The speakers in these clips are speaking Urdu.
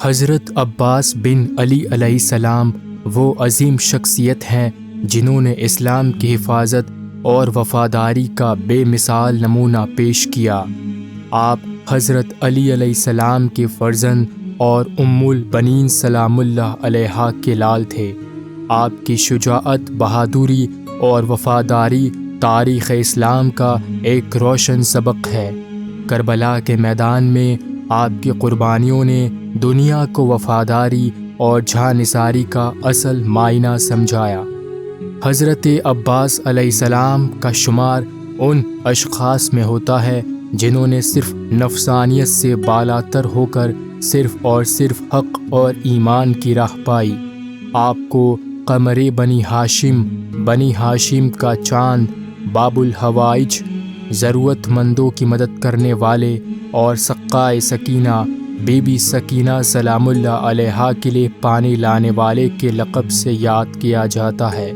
حضرت عباس بن علی علیہ السلام وہ عظیم شخصیت ہیں جنہوں نے اسلام کی حفاظت اور وفاداری کا بے مثال نمونہ پیش کیا۔ آپ حضرت علی علیہ السلام کے فرزند اور ام البنین سلام اللہ علیہا کے لال تھے۔ آپ کی شجاعت، بہادری اور وفاداری تاریخ اسلام کا ایک روشن سبق ہے۔ کربلا کے میدان میں آپ کی قربانیوں نے دنیا کو وفاداری اور جانثاری کا اصل معائنہ سمجھایا۔ حضرت عباس علیہ السلام کا شمار ان اشخاص میں ہوتا ہے جنہوں نے صرف نفسانیت سے بالاتر ہو کر صرف اور صرف حق اور ایمان کی راہ پائی۔ آپ کو قمر بنی ہاشم کا چاند، باب الحوائج، ضرورت مندوں کی مدد کرنے والے اور سقائے سکینہ، بی بی سکینہ سلام اللہ علیہا کے لیے پانی لانے والے کے لقب سے یاد کیا جاتا ہے۔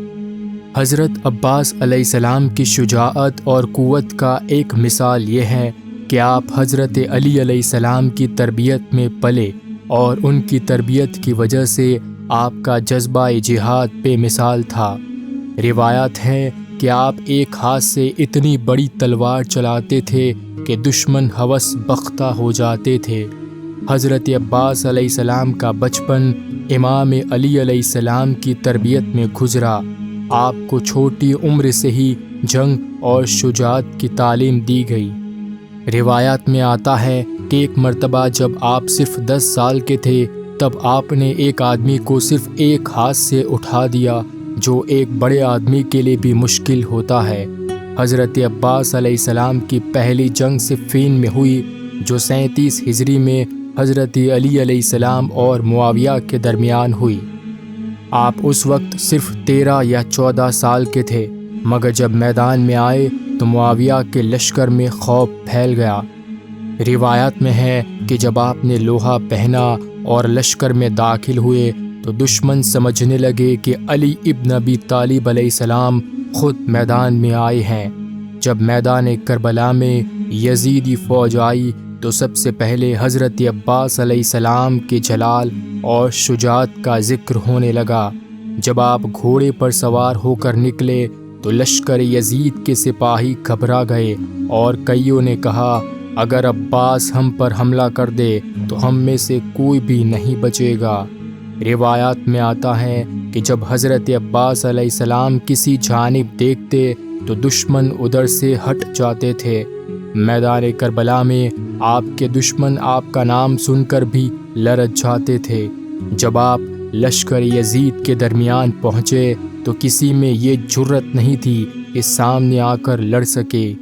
حضرت عباس علیہ السلام کی شجاعت اور قوت کا ایک مثال یہ ہے کہ آپ حضرت علی علیہ السلام کی تربیت میں پلے اور ان کی تربیت کی وجہ سے آپ کا جذبہ جہاد بے مثال تھا۔ روایات ہیں کہ آپ ایک ہاتھ سے اتنی بڑی تلوار چلاتے تھے کہ دشمن ہوس بختہ ہو جاتے تھے۔ حضرت عباس علیہ السلام کا بچپن امام علی علیہ السلام کی تربیت میں گزرا۔ آپ کو چھوٹی عمر سے ہی جنگ اور شجاعت کی تعلیم دی گئی۔ روایات میں آتا ہے کہ ایک مرتبہ جب آپ صرف 10 سال کے تھے تب آپ نے ایک آدمی کو صرف ایک ہاتھ سے اٹھا دیا، جو ایک بڑے آدمی کے لیے بھی مشکل ہوتا ہے۔ حضرت عباس علیہ السلام کی پہلی جنگ صفین میں ہوئی، جو 37 ہجری میں حضرت علی علیہ السلام اور معاویہ کے درمیان ہوئی۔ آپ اس وقت صرف 13 یا 14 سال کے تھے، مگر جب میدان میں آئے تو معاویہ کے لشکر میں خوف پھیل گیا۔ روایات میں ہے کہ جب آپ نے لوہا پہنا اور لشکر میں داخل ہوئے تو دشمن سمجھنے لگے کہ علی ابن ابی طالب علیہ السلام خود میدان میں آئے ہیں۔ جب میدان کربلا میں یزیدی فوج آئی تو سب سے پہلے حضرت عباس علیہ السلام کے جلال اور شجاعت کا ذکر ہونے لگا۔ جب آپ گھوڑے پر سوار ہو کر نکلے تو لشکر یزید کے سپاہی گھبرا گئے اور کئیوں نے کہا، اگر عباس ہم پر حملہ کر دے تو ہم میں سے کوئی بھی نہیں بچے گا۔ روایات میں آتا ہے کہ جب حضرت عباس علیہ السلام کسی جانب دیکھتے تو دشمن ادھر سے ہٹ جاتے تھے۔ میدان کربلا میں آپ کے دشمن آپ کا نام سن کر بھی لرز جاتے تھے۔ جب آپ لشکر یزید کے درمیان پہنچے تو کسی میں یہ جرأت نہیں تھی کہ سامنے آ کر لڑ سکے۔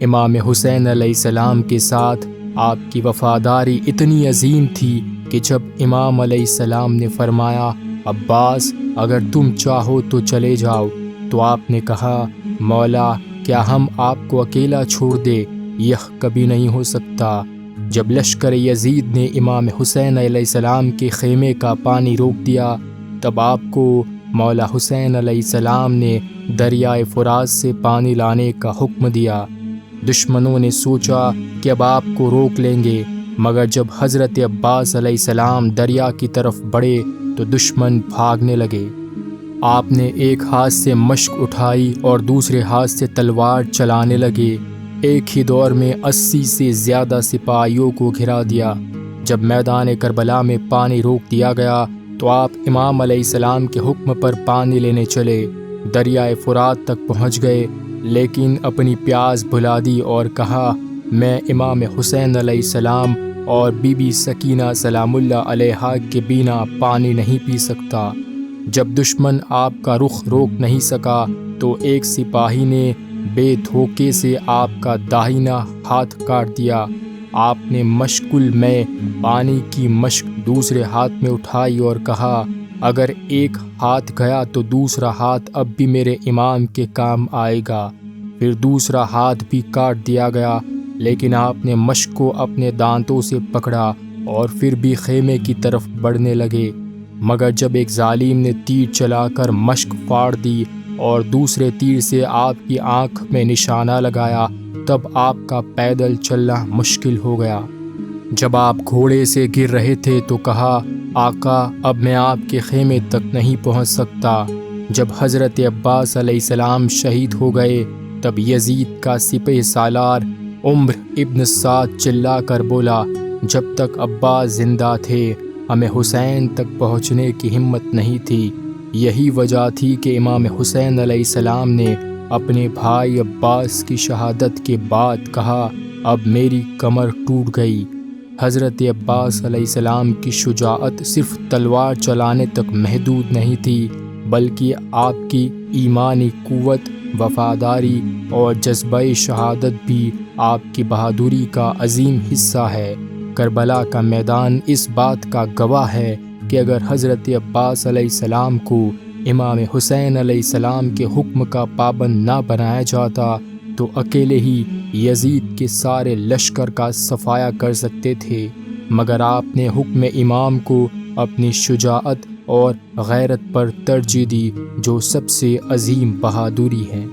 امام حسین علیہ السلام کے ساتھ آپ کی وفاداری اتنی عظیم تھی کہ جب امام علیہ السلام نے فرمایا، عباس اگر تم چاہو تو چلے جاؤ، تو آپ نے کہا، مولا کیا ہم آپ کو اکیلا چھوڑ دے؟ یہ کبھی نہیں ہو سکتا۔ جب لشکر یزید نے امام حسین علیہ السلام کے خیمے کا پانی روک دیا تب آپ کو مولا حسین علیہ السلام نے دریائے فرات سے پانی لانے کا حکم دیا۔ دشمنوں نے سوچا کہ اب آپ کو روک لیں گے، مگر جب حضرت عباس علیہ السلام دریا کی طرف بڑھے تو دشمن بھاگنے لگے۔ آپ نے ایک ہاتھ سے مشق اٹھائی اور دوسرے ہاتھ سے تلوار چلانے لگے۔ ایک ہی دور میں 80 سے زیادہ سپاہیوں کو گھرا دیا۔ جب میدان کربلا میں پانی روک دیا گیا تو آپ امام علیہ السلام کے حکم پر پانی لینے چلے۔ دریائے فرات تک پہنچ گئے، لیکن اپنی پیاس بھلا دی اور کہا، میں امام حسین علیہ السلام اور بی بی سکینہ سلام اللہ علیہا کے بنا پانی نہیں پی سکتا۔ جب دشمن آپ کا رخ روک نہیں سکا تو ایک سپاہی نے بے دھوکے سے آپ کا داہنا ہاتھ کاٹ دیا۔ آپ نے مشکل میں پانی کی مشک دوسرے ہاتھ میں اٹھائی اور کہا، اگر ایک ہاتھ گیا تو دوسرا ہاتھ اب بھی میرے امام کے کام آئے گا۔ پھر دوسرا ہاتھ بھی کاٹ دیا گیا، لیکن آپ نے مشک کو اپنے دانتوں سے پکڑا اور پھر بھی خیمے کی طرف بڑھنے لگے، مگر جب ایک ظالم نے تیر چلا کر مشک پھاڑ دی اور دوسرے تیر سے آپ کی آنکھ میں نشانہ لگایا، تب آپ کا پیدل چلنا مشکل ہو گیا۔ جب آپ گھوڑے سے گر رہے تھے تو کہا آقا اب میں آپ کے خیمے تک نہیں پہنچ سکتا۔ جب حضرت عباس علیہ السلام شہید ہو گئے تب یزید کا سپہ سالار عمر ابن سعد چلا کر بولا جب تک عباس زندہ تھے ہمیں حسین تک پہنچنے کی ہمت نہیں تھی۔ یہی وجہ تھی کہ امام حسین علیہ السلام نے اپنے بھائی عباس کی شہادت کے بعد کہا اب میری کمر ٹوٹ گئی۔ حضرت عباس علیہ السلام کی شجاعت صرف تلوار چلانے تک محدود نہیں تھی بلکہ آپ کی ایمانی قوت، وفاداری اور جذبہ شہادت بھی آپ کی بہادری کا عظیم حصہ ہے۔ کربلا کا میدان اس بات کا گواہ ہے کہ اگر حضرت عباس علیہ السلام کو امام حسین علیہ السلام کے حکم کا پابند نہ بنایا جاتا تو اکیلے ہی یزید کے سارے لشکر کا صفایا کر سکتے تھے، مگر آپ نے حکم امام کو اپنی شجاعت اور غیرت پر ترجیح دی جو سب سے عظیم بہادری ہے۔